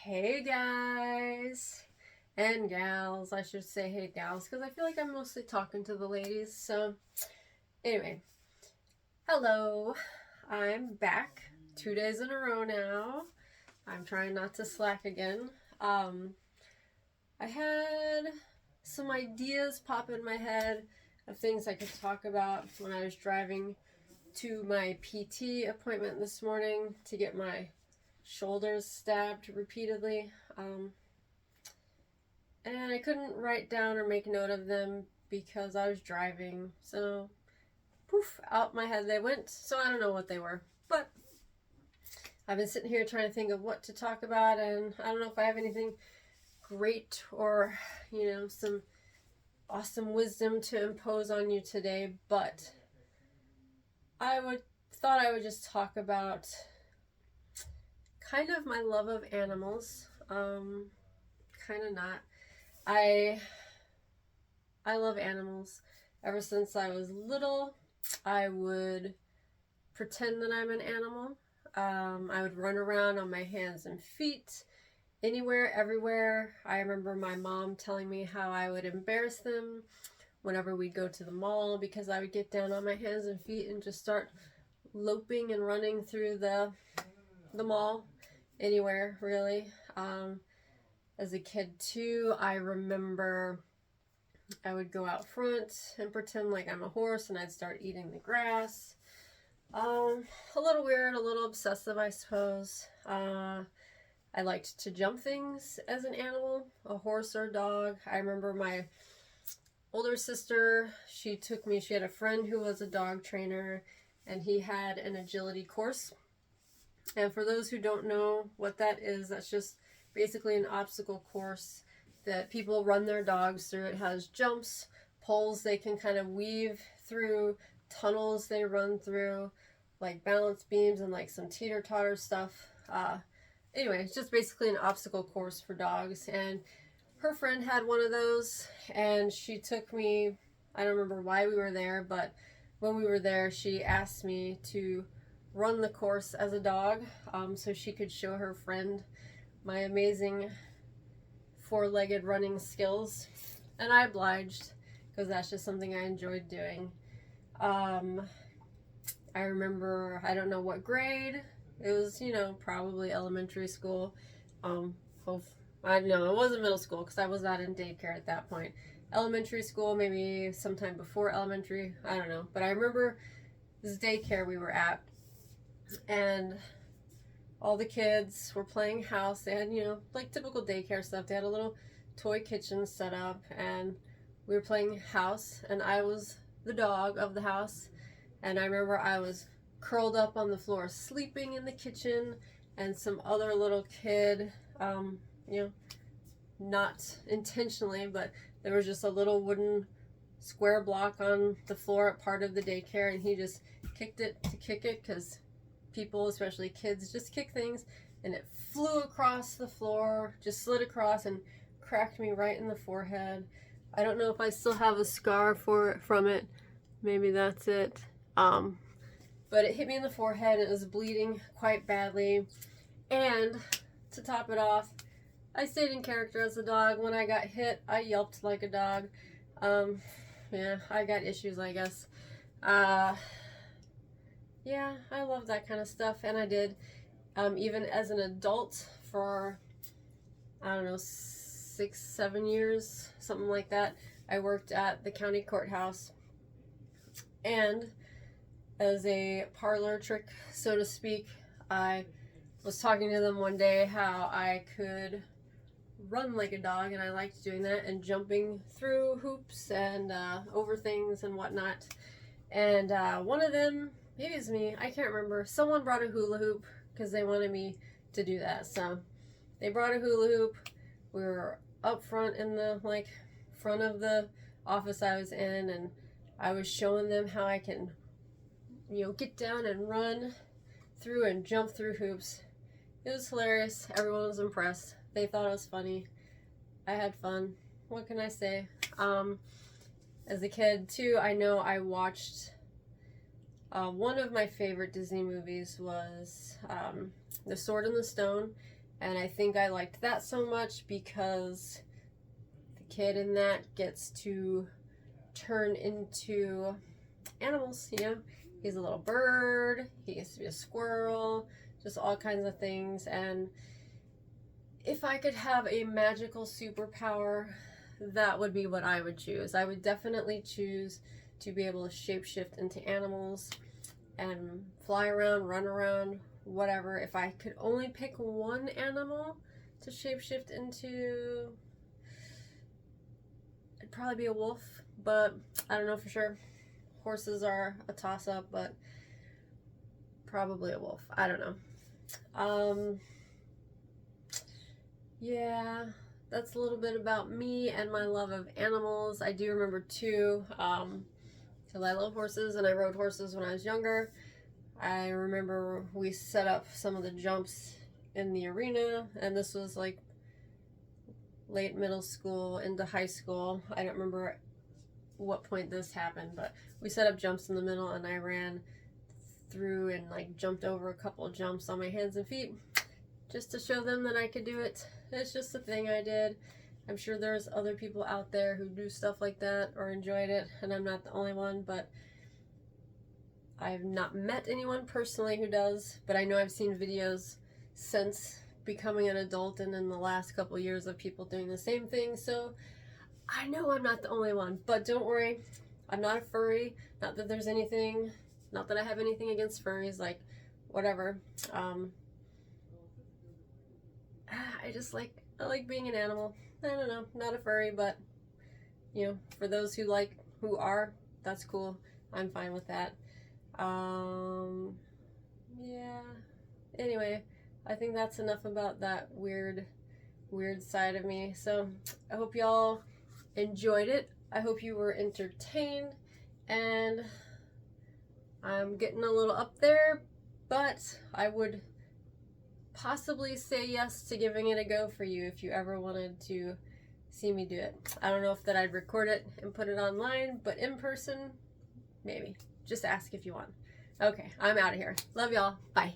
Hey guys and gals, I should say hey gals because I feel like I'm mostly talking to the ladies. So, anyway, hello, I'm back 2 days in a row now. I'm trying not to slack again. Um, I had some ideas pop in my head of things I could talk about when I was driving to my PT appointment this morning to get my shoulders stabbed repeatedly. And I couldn't write down or make note of them because I was driving. So, poof, out my head they went. So I don't know what they were. But I've been sitting here trying to think of what to talk about, and I don't know if I have anything great or, some awesome wisdom to impose on you today, but thought I would just talk about kind of my love of animals. Kind of not. I love animals. Ever since I was little, I would pretend that I'm an animal. I would run around on my hands and feet, anywhere, everywhere. I remember my mom telling me how I would embarrass them whenever we'd go to the mall because I would get down on my hands and feet and just start loping and running through the mall, anywhere, really. As a kid too, I remember I would go out front and pretend like I'm a horse and I'd start eating the grass. A little weird, a little obsessive, I suppose. I liked to jump things as an animal, a horse or a dog. I remember my older sister, she had a friend who was a dog trainer, and he had an agility course. And for those who don't know what that is, that's just basically an obstacle course that people run their dogs through. It has jumps, poles they can kind of weave through, tunnels they run through, like balance beams and like some teeter-totter stuff. Anyway, it's just basically an obstacle course for dogs. And her friend had one of those, and she took me, I don't remember why we were there, but when we were there, she asked me to run the course as a dog, so she could show her friend my amazing four-legged running skills, and I obliged because that's just something I enjoyed doing. I remember, I don't know what grade, it was, probably elementary school. I know it wasn't middle school because I was not in daycare at that point. Elementary school, maybe sometime before elementary, I don't know. But I remember this daycare we were at, and all the kids were playing house. They had, like typical daycare stuff. They had a little toy kitchen set up, and we were playing house, and I was the dog of the house. And I remember I was curled up on the floor, sleeping in the kitchen, and some other little kid, not intentionally, but there was just a little wooden square block on the floor at part of the daycare, and he just kicked it to kick it because people, especially kids, just kick things, and it flew across the floor, just slid across and cracked me right in the forehead. I don't know if I still have a scar from it. Maybe that's it. But it hit me in the forehead. It was bleeding quite badly. And to top it off, I stayed in character as a dog. When I got hit, I yelped like a dog. Yeah, I got issues, I guess. Yeah, I love that kind of stuff, and I did. Even as an adult for, I don't know, 6, 7 years, something like that. I worked at the county courthouse, and as a parlor trick, so to speak, I was talking to them one day how I could run like a dog, and I liked doing that and jumping through hoops and over things and whatnot. And one of them, maybe it's me, I can't remember, someone brought a hula hoop because they wanted me to do that. So they brought a hula hoop. We were up front in the front of the office I was in, and I was showing them how I can get down and run through and jump through hoops. It was hilarious. Everyone was impressed. They thought it was funny. I had fun. What can I say? As a kid too, I know I watched one of my favorite Disney movies was The Sword and the Stone, And I think I liked that so much because the kid in that gets to turn into animals, you know? He's a little bird, he gets to be a squirrel, just all kinds of things. And if I could have a magical superpower, that would be what I would choose. I would definitely choose to be able to shapeshift into animals and fly around, run around, whatever. If I could only pick one animal to shapeshift into, it'd probably be a wolf, but I don't know for sure. Horses are a toss-up, but probably a wolf. I don't know. Yeah, that's a little bit about me and my love of animals. I do remember too, because I love horses and I rode horses when I was younger. I remember we set up some of the jumps in the arena, and this was like late middle school into high school. I don't remember what point this happened, but we set up jumps in the middle and I ran through and like jumped over a couple of jumps on my hands and feet just to show them that I could do it. It's just a thing I did. I'm sure there's other people out there who do stuff like that or enjoyed it, and I'm not the only one, but I've not met anyone personally who does, but I know I've seen videos since becoming an adult and in the last couple years of people doing the same thing, so I know I'm not the only one. But don't worry, I'm not a furry. Not that there's anything, not that I have anything against furries, like, whatever. I like being an animal. I don't know, not a furry, but, you know, for those who are, that's cool. I'm fine with that. Yeah. Anyway, I think that's enough about that weird side of me. So I hope y'all enjoyed it. I hope you were entertained, and I'm getting a little up there, but I would possibly say yes to giving it a go for you if you ever wanted to see me do it. I don't know if that I'd record it and put it online, but in person, maybe. Just ask if you want. Okay, I'm out of here. Love y'all. Bye.